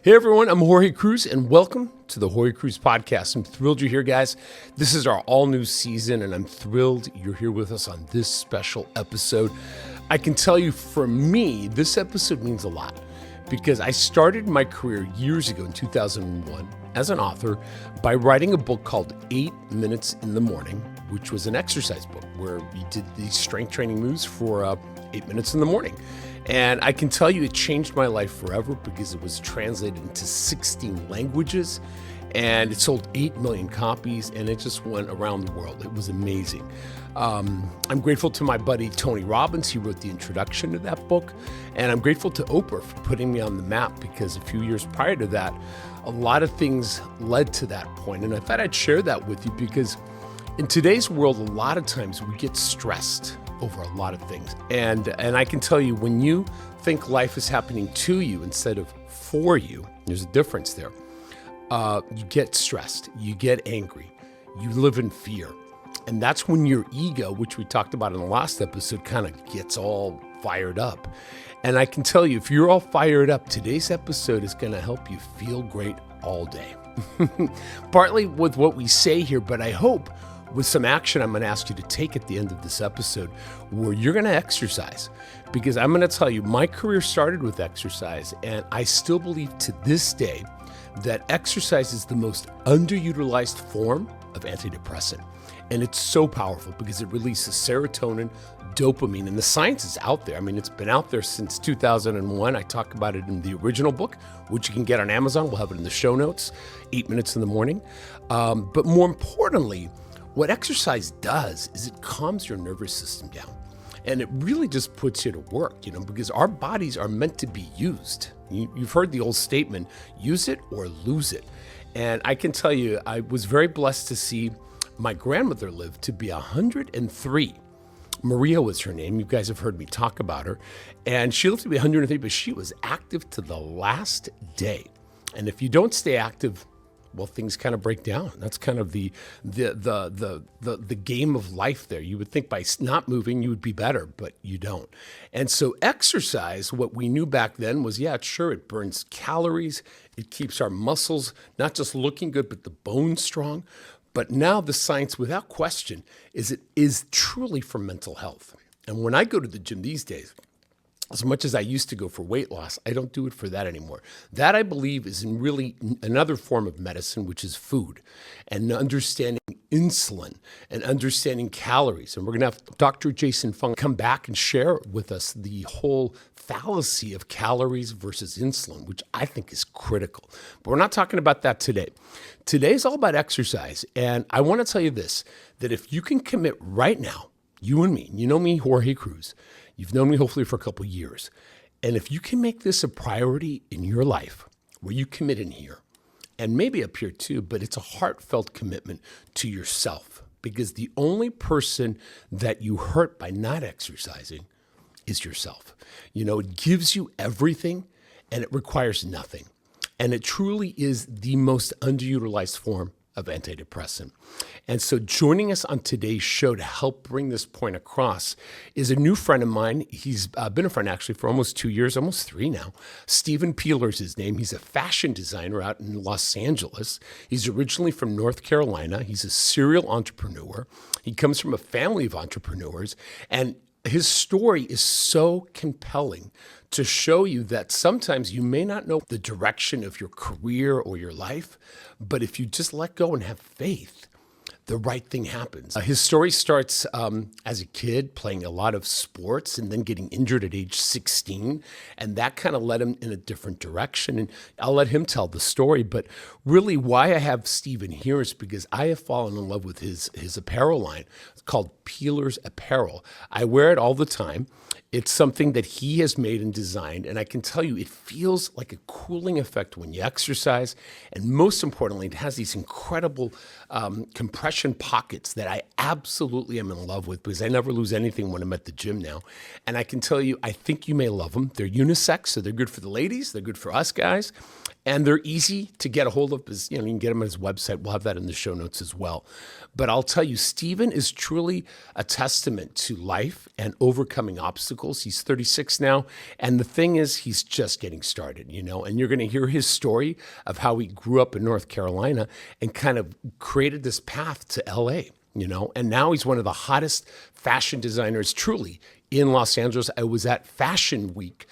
Hey everyone, I'm Jorge Cruz and welcome to the Jorge Cruz Podcast. I'm thrilled you're here, guys. This is our all-new season and I'm thrilled you're here with us on this special episode. I can tell you, for me, this episode means a lot because I started my career years ago in 2001 as an author by writing a book called 8 Minutes in the Morning, which was an exercise book where we did these strength training moves for 8 minutes in the morning. And I can tell you it changed my life forever because it was translated into 16 languages and it sold 8 million copies and it just went around the world. It was amazing. I'm grateful to my buddy Tony Robbins. He wrote the introduction to that book. And I'm grateful to Oprah for putting me on the map because a few years prior to that, a lot of things led to that point. And I thought I'd share that with you because in today's world, a lot of times we get stressed over a lot of things. And I can tell you, when you think life is happening to you instead of for you, there's a difference there. You get stressed, you get angry, you live in fear. And that's when your ego, which we talked about in the last episode, kind of gets all fired up. And I can tell you, if you're all fired up, today's episode is going to help you feel great all day. Partly with what we say here, but I hope with some action I'm going to ask you to take at the end of this episode where you're going to exercise. Because I'm going to tell you, my career started with exercise, and I still believe to this day that exercise is the most underutilized form of antidepressant. And it's so powerful because it releases serotonin, dopamine, and the science is out there. I mean, it's been out there since 2001. I talk about it in the original book, which you can get on Amazon. We'll have it in the show notes, 8 minutes in the morning. But more importantly, what exercise does is it calms your nervous system down. And it really just puts you to work, because our bodies are meant to be used. You've heard the old statement, use it or lose it. And I can tell you, I was very blessed to see my grandmother live to be 103. Maria was her name. You guys have heard me talk about her. And she lived to be 103, but she was active to the last day. And if you don't stay active, well, things kind of break down. That's kind of the game of life there. You would think by not moving, you would be better, but you don't. And so exercise, what we knew back then was, sure, it burns calories. It keeps our muscles not just looking good, but the bones strong. But now the science, without question, is it is truly for mental health. And when I go to the gym these days, as much as I used to go for weight loss, I don't do it for that anymore. That, I believe, is in really another form of medicine, which is food, and understanding insulin and understanding calories. And we're going to have Dr. Jason Fung come back and share with us the whole fallacy of calories versus insulin, which I think is critical. But we're not talking about that today. Today's all about exercise. And I want to tell you this, that if you can commit right now, you and me, you know me, Jorge Cruz, you've known me hopefully for a couple of years. And if you can make this a priority in your life, where you commit in here, and maybe up here too, but it's a heartfelt commitment to yourself, because the only person that you hurt by not exercising is yourself. It gives you everything and it requires nothing. And it truly is the most underutilized form of antidepressant. And so joining us on today's show to help bring this point across is a new friend of mine. He's been a friend actually for almost 2 years, almost 3 now. Stephan Peeler is his name. He's a fashion designer out in Los Angeles. He's originally from North Carolina. He's a serial entrepreneur. He comes from a family of entrepreneurs, and his story is so compelling to show you that sometimes you may not know the direction of your career or your life, but if you just let go and have faith, the right thing happens. His story starts as a kid playing a lot of sports and then getting injured at age 16. And that kind of led him in a different direction. And I'll let him tell the story. But really why I have Stephan here is because I have fallen in love with his apparel line. It's called Peelers Apparel. I wear it all the time. It's something that he has made and designed, and I can tell you it feels like a cooling effect when you exercise, and most importantly, it has these incredible compression pockets that I absolutely am in love with because I never lose anything when I'm at the gym now. And I can tell you, I think you may love them. They're unisex, so they're good for the ladies, they're good for us guys, and they're easy to get a hold of. You can get them on his website. We'll have that in the show notes as well. But I'll tell you, Stephan is truly a testament to life and overcoming obstacles obstacles. He's 36 now. And the thing is, he's just getting started, and you're going to hear his story of how he grew up in North Carolina and kind of created this path to LA. And now he's one of the hottest fashion designers, truly, in Los Angeles. I was at Fashion Week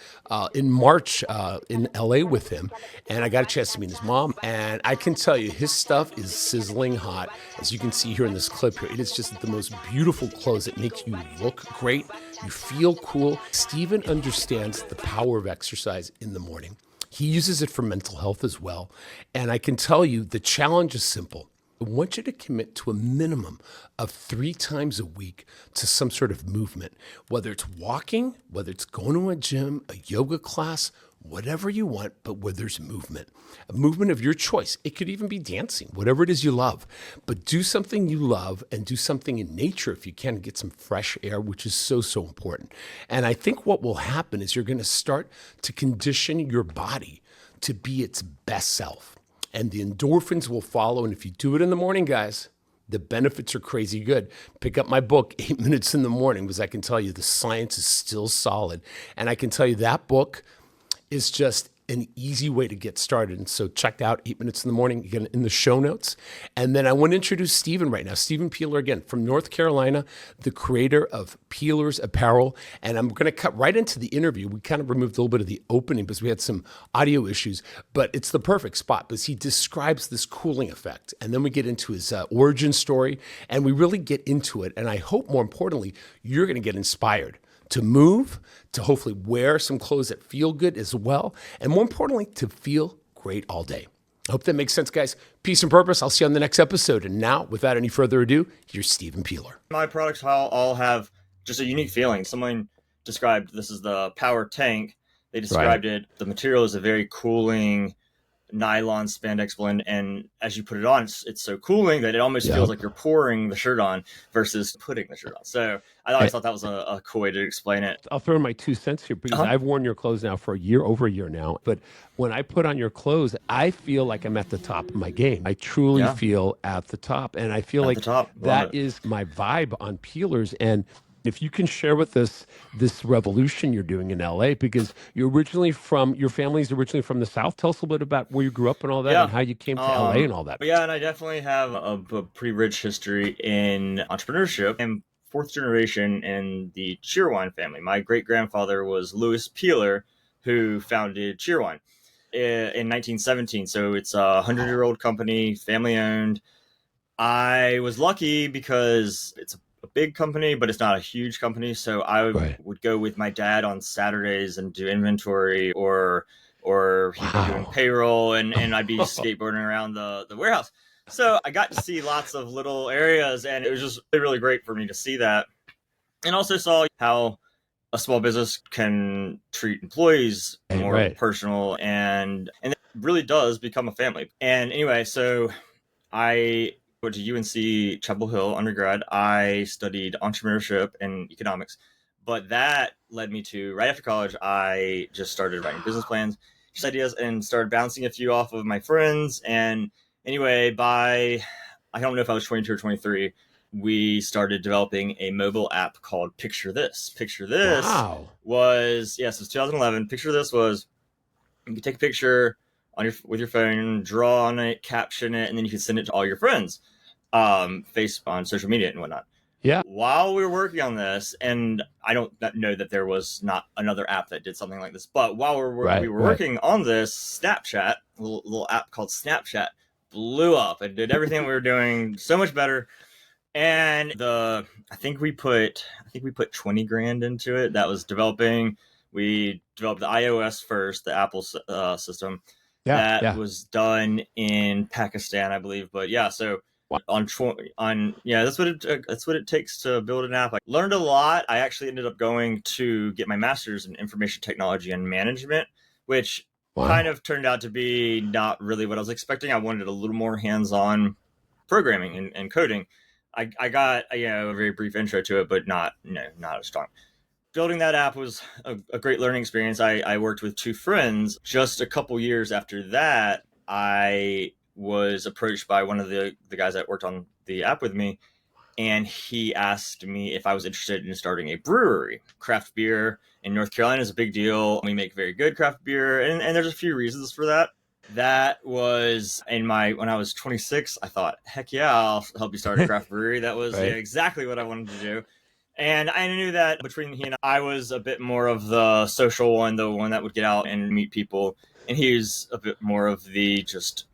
in March in LA with him, and I got a chance to meet his mom. And I can tell you, his stuff is sizzling hot, as you can see here in this clip here. It is just the most beautiful clothes. It makes you look great. You feel cool. Stephan understands the power of exercise in the morning. He uses it for mental health as well. And I can tell you, the challenge is simple. I want you to commit to a minimum of 3 times a week to some sort of movement, whether it's walking, whether it's going to a gym, a yoga class, whatever you want, but where there's movement, a movement of your choice. It could even be dancing, whatever it is you love, but do something you love and do something in nature if you can, get some fresh air, which is so, so important. And I think what will happen is you're going to start to condition your body to be its best self. And the endorphins will follow. And if you do it in the morning, guys, the benefits are crazy good. Pick up my book, 8 Minutes in the Morning, because I can tell you the science is still solid. And I can tell you that book is just an easy way to get started. And so check out 8 Minutes in the Morning, again, in the show notes. And then I want to introduce Stephan right now. Stephan Peeler, again, from North Carolina, the creator of Peelers Apparel. And I'm going to cut right into the interview. We kind of removed a little bit of the opening because we had some audio issues, but it's the perfect spot because he describes this cooling effect. And then we get into his origin story, and we really get into it. And I hope, more importantly, you're going to get inspired to move, to hopefully wear some clothes that feel good as well, and more importantly, to feel great all day. I hope that makes sense, guys. Peace and purpose. I'll see you on the next episode. And now, without any further ado, here's Stephan Peeler. My products all have just a unique feeling. Someone described this as the power tank. They described it. The material is a very cooling nylon spandex blend, and as you put it on, it's so cooling that it almost feels like you're pouring the shirt on versus putting the shirt on. So I always thought that was a cool way to explain it. I'll throw in my 2 cents here because I've worn your clothes now for over a year now. But when I put on your clothes, I feel like I'm at the top of my game. I truly feel at the top, and I feel like that is my vibe on Peelers. And if you can share with us this revolution you're doing in LA, because your family's originally from the South. Tell us a little bit about where you grew up and all that, and how you came to LA and all that. Yeah, and I definitely have a pretty rich history in entrepreneurship. I'm 4th generation in the Cheerwine family. My great-grandfather was Louis Peeler, who founded Cheerwine in 1917. So it's a 100-year-old company, family-owned. I was lucky because it's a big company, but it's not a huge company. So I would go with my dad on Saturdays and do inventory, or he'd be doing payroll, and I'd be skateboarding around the warehouse. So I got to see lots of little areas, and it was just really great for me to see that. And also saw how a small business can treat employees more personal, and it really does become a family. And anyway, so I went to UNC Chapel Hill undergrad. I studied entrepreneurship and economics, but that led me to, right after college, I just started writing business plans, just ideas, and started bouncing a few off of my friends. And anyway, I don't know if I was 22 or 23, we started developing a mobile app called Picture This. Picture This was, it was 2011. Picture This was, you could take a picture with your phone, draw on it, caption it, and then you could send it to all your friends, on social media and whatnot. Yeah. While we were working on this, and I don't know that there was not another app that did something like this, but while we were working on this, Snapchat, a little app called Snapchat, blew up and did everything we were doing so much better. And I think we put 20 grand into it. That was developing. We developed the iOS first, the Apple system. That was done in Pakistan, I believe. But yeah, so that's what it takes to build an app. I learned a lot. I actually ended up going to get my master's in information technology and management, which kind of turned out to be not really what I was expecting. I wanted a little more hands-on programming and coding. I got a very brief intro to it, but not as strong. Building that app was a great learning experience. I worked with 2 friends. Just a couple years after that, I was approached by one of the guys that worked on the app with me, and he asked me if I was interested in starting a brewery. Craft beer in North Carolina is a big deal. We make very good craft beer, and there's a few reasons for that. That was when I was 26. I thought, heck yeah, I'll help you start a craft brewery. That was Right. exactly what I wanted to do. And I knew that between he and I was a bit more of the social one, the one that would get out and meet people. And he was a bit more of the just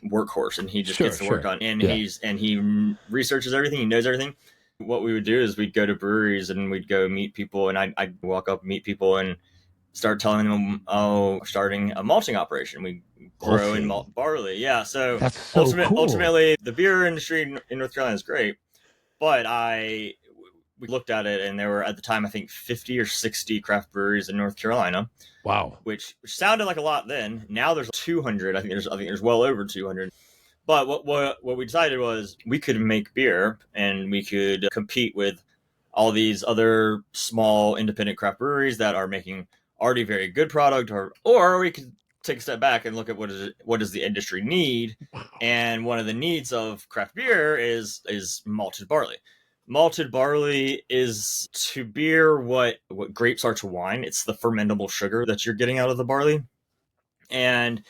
workhorse, and he just Sure, gets the work sure. done. And Yeah. he researches everything. He knows everything. What we would do is we'd go to breweries and we'd go meet people, and I'd walk up, meet people, and start telling them, oh, we're starting a malting operation. We grow and Malting. malt barley. Yeah. So That's so cool. ultimately, the beer industry in North Carolina is great, but we looked at it, and there were at the time I think 50 or 60 craft breweries in North Carolina. Wow. Which sounded like a lot then. Now there's 200. I think there's well over 200. But what we decided was we could make beer and we could compete with all these other small independent craft breweries that are making already very good product, or we could take a step back and look at what does the industry need. Wow. And one of the needs of craft beer is malted barley. Malted barley is to beer what grapes are to wine. It's the fermentable sugar that you're getting out of the barley. And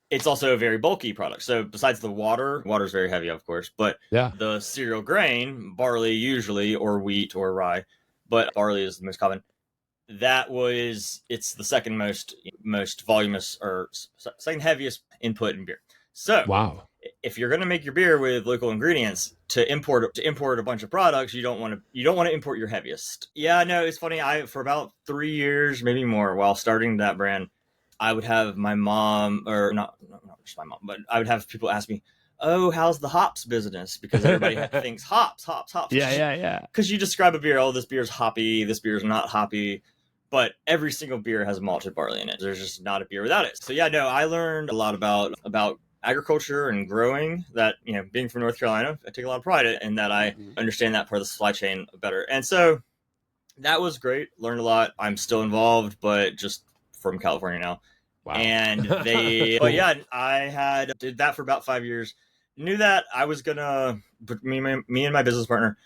it's also a very bulky product. So besides the water is very heavy, of course, but Yeah. the cereal grain, barley usually, or wheat or rye, but barley is the most common. It's the second most voluminous or second heaviest input in beer. So Wow. if you're going to make your beer with local ingredients, to import a bunch of products, you don't want to import your heaviest. Yeah, no, it's funny. For about 3 years, maybe more, while starting that brand, I would have my mom, or not just my mom, but I would have people ask me, "Oh, how's the hops business?" Because everybody thinks hops. Yeah. Because you describe a beer, oh, this beer's hoppy, this beer's not hoppy, but every single beer has malted barley in it. There's just not a beer without it. So yeah, no, I learned a lot about agriculture and growing. That, being from North Carolina, I take a lot of pride in that. I understand that part of the supply chain better, and so that was great. Learned a lot. I'm still involved, but just from California now. Wow. And but yeah, I did that for about 5 years. Knew that I was gonna, but me and my business partner,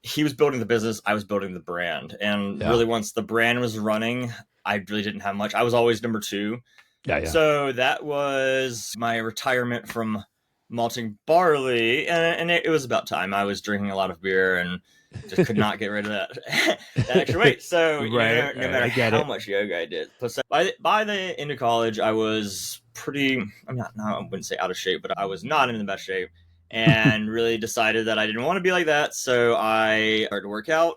he was building the business, I was building the brand. And really, once the brand was running, I really didn't have much. I was always number two. Yeah. So that was my retirement from malting barley, and it was about time. I was drinking a lot of beer and just could not get rid of that extra weight. So no matter how much yoga I did, by the end of college, I was pretty. I wouldn't say out of shape, but I was not in the best shape, and really decided that I didn't want to be like that. So I started to work out.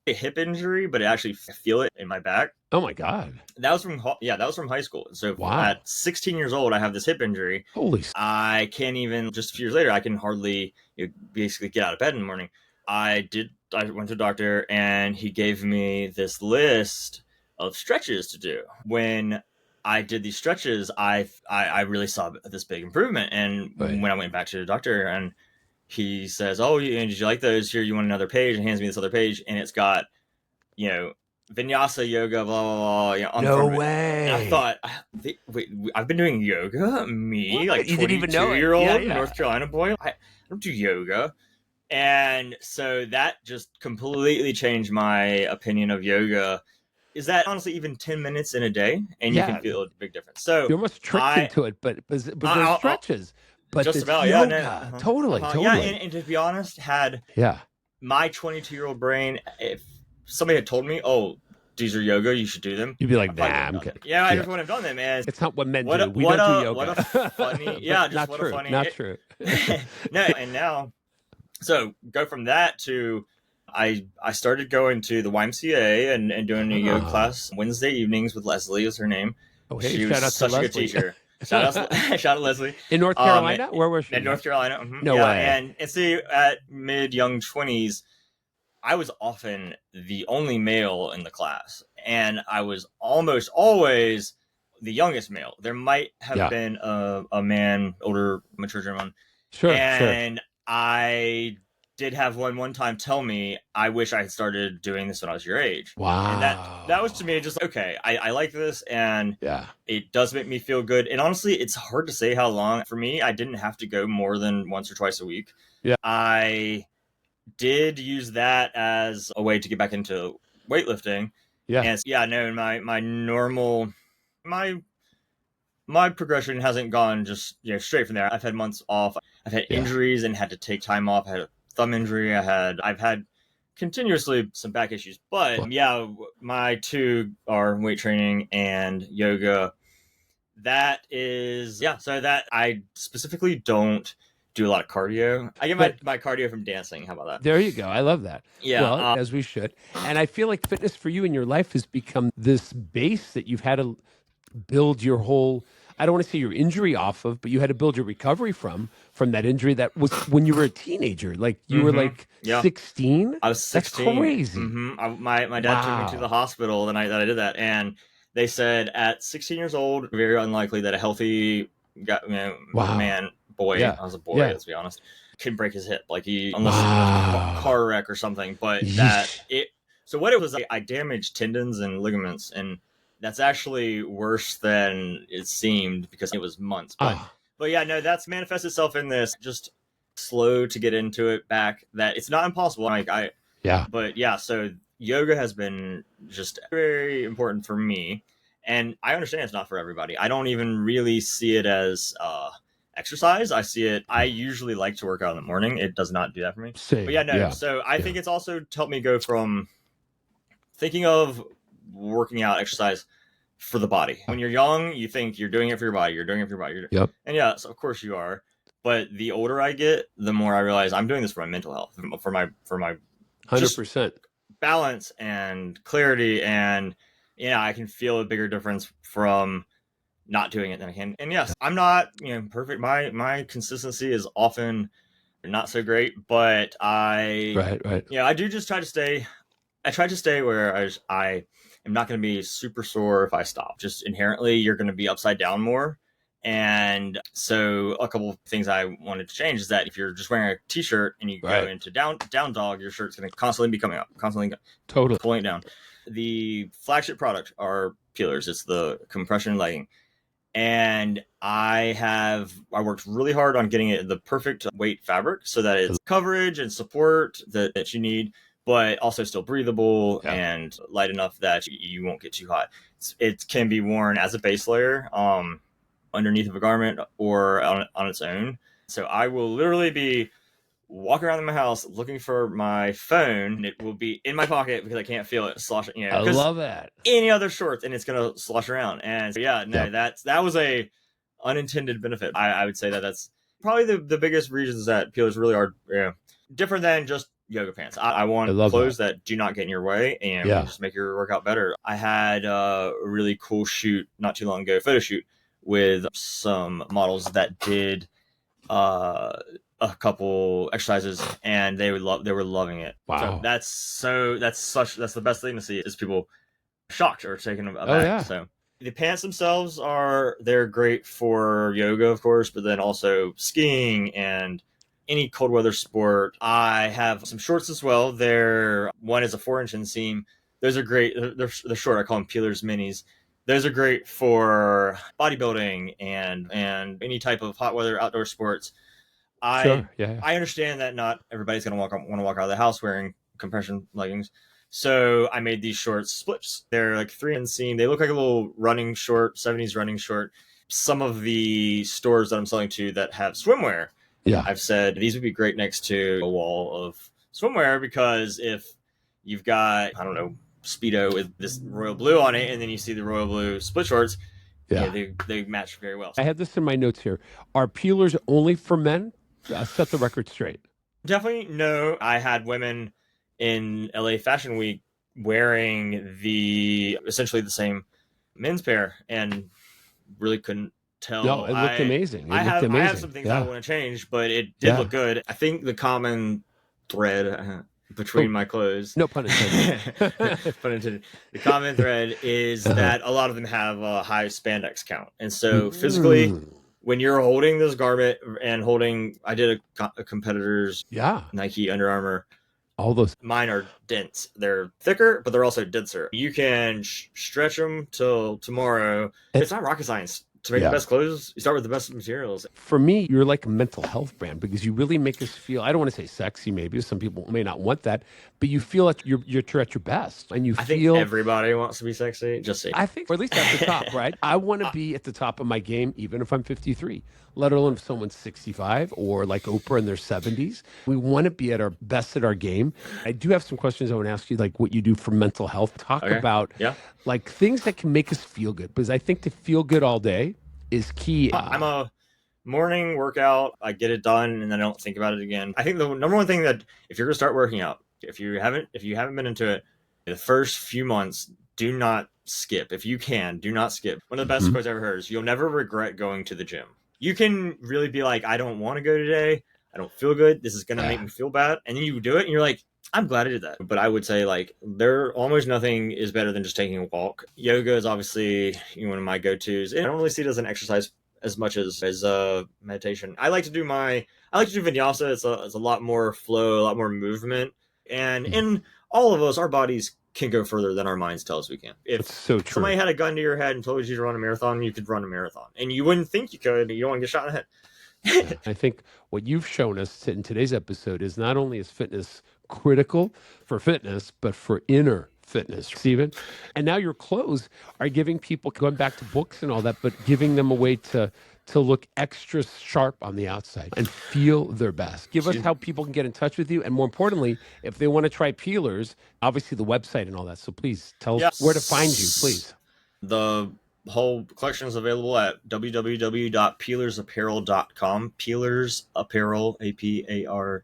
A hip injury, but I actually feel it in my back. Oh my God. That was from high school. So at 16 years old, I have this hip injury. Holy. I can't even, just a few years later, I can hardly basically get out of bed in the morning. I went to the doctor, and he gave me this list of stretches to do. When I did these stretches, I really saw this big improvement. And when I went back to the doctor, and he says, "Oh, did you like those? Here, you want another page?" And hands me this other page, and it's got, vinyasa yoga, blah blah blah. On no the way! And I thought, wait, I've been doing yoga. Me, like you didn't even know 22-year-old North Carolina boy. I don't do yoga, and so that just completely changed my opinion of yoga. Is that honestly even 10 minutes in a day, and you can feel a big difference. So you're almost tricked into it, but there's stretches. But just about yoga. Totally. Yeah, and to be honest, had my 22-year-old brain, if somebody had told me, "Oh, these are yoga, you should do them," you'd be like, "Nah, I'm kidding." Yeah, I just wouldn't have done them, man. It's not what men do. We don't do yoga. What a funny, yeah, just what a funny. Not true. No, and now, so go from that to, I started going to the YMCA and doing a yoga class Wednesday evenings with Leslie, is her name. Oh, hey, she was such a good teacher. Shout out Leslie. In North Carolina? Where was she? In North Carolina. Mm-hmm. No way. And see, at young 20s, I was often the only male in the class. And I was almost always the youngest male. There might have been a man, older, mature gentleman. Sure. And I did have one time tell me, "I wish I had started doing this when I was your age." Wow. And that was to me just okay. I like this, and it does make me feel good. And honestly, it's hard to say how long. For me, I didn't have to go more than once or twice a week. Yeah. I did use that as a way to get back into weightlifting. Yeah. And yeah, no, my normal my my progression hasn't gone just straight from there. I've had months off. I've had Yeah. injuries and had to take time off. I had a thumb injury. I've had continuously some back issues. But Well, yeah, my two are weight training and yoga. That is so that I specifically don't do a lot of cardio. I get but my cardio from dancing. How about that? there you go. I love that. Yeah. Well, as we should. And I feel like fitness for you in your life has become this base that you've had to build your whole, I don't want to say your injury off of, but you had to build your recovery from that injury that was when you were a teenager. Like you were like Yeah. 16. I was 16. That's crazy. My dad took me to the hospital the night that I did that, and they said at 16 years old, very unlikely that a healthy boy, I was a boy, let's be honest, can break his hip. Like unless it was a car wreck or something. But so what it was, I damaged tendons and ligaments, and that's actually worse than it seemed because it was months. But yeah, no, that's manifested itself in this just slow to get into it back. That it's not impossible. But yeah, so yoga has been just very important for me, and I understand it's not for everybody. I don't even really see it as exercise. I usually like to work out in the morning. It does not do that for me. Same. But yeah, no. Yeah. So I think it's also helped me go from thinking of working out, exercise for the body. When you're young, you think you're doing it for your body. You're doing it for your body. Yep. And yeah, so of course you are. But the older I get, the more I realize I'm doing this for my mental health, for my 100% balance and clarity, and I can feel a bigger difference from not doing it than I can. And yes, I'm not perfect. My consistency is often not so great, but I do just try to stay. I try to stay where I am not going to be super sore if I stop. Just inherently, you're going to be upside down more. And so a couple of things I wanted to change is that if you're just wearing a t-shirt and you go into down dog, your shirt's going to constantly be coming up, constantly pulling it down. The flagship product are Peelers. It's the compression legging. And I worked really hard on getting it the perfect weight fabric so that it's coverage and support that you need, but also still breathable and light enough that you won't get too hot. It can be worn as a base layer underneath of a garment or on its own. So I will literally be walking around my house looking for my phone, and it will be in my pocket because I can't feel it sloshing. I love that. Any other shorts, and it's gonna slosh around. And so, that was a unintended benefit. I would say that's probably the biggest reasons that Peelers really are different than just yoga pants. I want clothes that do not get in your way and just make your workout better. I had a really cool shoot not too long ago, photo shoot with some models that did a couple exercises, and they were loving it. Wow. So that's the best thing to see is people shocked or taken aback. So the pants themselves they're great for yoga, of course, but then also skiing and any cold weather sport. I have some shorts as well. One is a 4-inch inseam. Those are great. They're short. I call them Peelers minis. Those are great for bodybuilding and any type of hot weather outdoor sports. I understand that not everybody's going to want to walk out of the house wearing compression leggings. So I made these short splits. They're like 3 inseam. They look like a little running short, 70s running short. Some of the stores that I'm selling to that have swimwear, I've said these would be great next to a wall of swimwear, because if you've got, I don't know, Speedo with this royal blue on it, and then you see the royal blue split shorts, they match very well. I had this in my notes here. Are Peelers only for men? Set the record straight. Definitely no. I had women in LA Fashion Week wearing essentially the same men's pair and really couldn't tell. No, it looked amazing. I have some things I want to change, but it did look good. I think the common thread between my clothes, no pun intended. Pun intended. The common thread is that a lot of them have a high spandex count, and so physically, when you're holding this garment and I did a competitor's Nike, Under Armour. All those. Mine are dense. They're thicker, but they're also denser. You can stretch them till tomorrow. It's not rocket science To make the best clothes, you start with the best materials. For me, you're like a mental health brand because you really make us feel, I don't want to say sexy, maybe some people may not want that, but you feel like you're at your best and you I think feel, everybody wants to be sexy. Just say. I think, or at least at the top, right? I want to be at the top of my game, even if I'm 53, let alone if someone's 65 or like Oprah in their 70s. We want to be at our best at our game. I do have some questions I want to ask you, like what you do for mental health. Talk Okay. about Yeah. like things that can make us feel good, because I think to feel good all day is key. I'm a morning workout. I get it done and then I don't think about it again. I think the number one thing that if you're gonna start working out, if you haven't been into it, the first few months, do not skip. If you can, do not skip. One of the best quotes I ever heard is, "You'll never regret going to the gym." You can really be like, "I don't want to go today. I don't feel good. This is gonna make me feel bad," and then you do it, and you're like, "I'm glad I did that." But I would say like there almost nothing is better than just taking a walk. Yoga is obviously one of my go-tos. I don't really see it as an exercise as much as meditation. I like to do vinyasa. It's a lot more flow, a lot more movement, and in all of us, our bodies can go further than our minds tell us we can. If That's so true. somebody had a gun to your head and told you to run a marathon, you could run a marathon, and you wouldn't think you could. You don't want to get shot in the head. I think what you've shown us in today's episode is not only is fitness critical for fitness, but for inner fitness, Stephen. And now your clothes are giving people, going back to books and all that, but giving them a way to look extra sharp on the outside and feel their best. Give us how people can get in touch with you. And more importantly, if they want to try Peelers, obviously the website and all that. So please tell us where to find you, please. The whole collection is available at www.peelersapparel.com. Peelers Apparel, APAREL.com.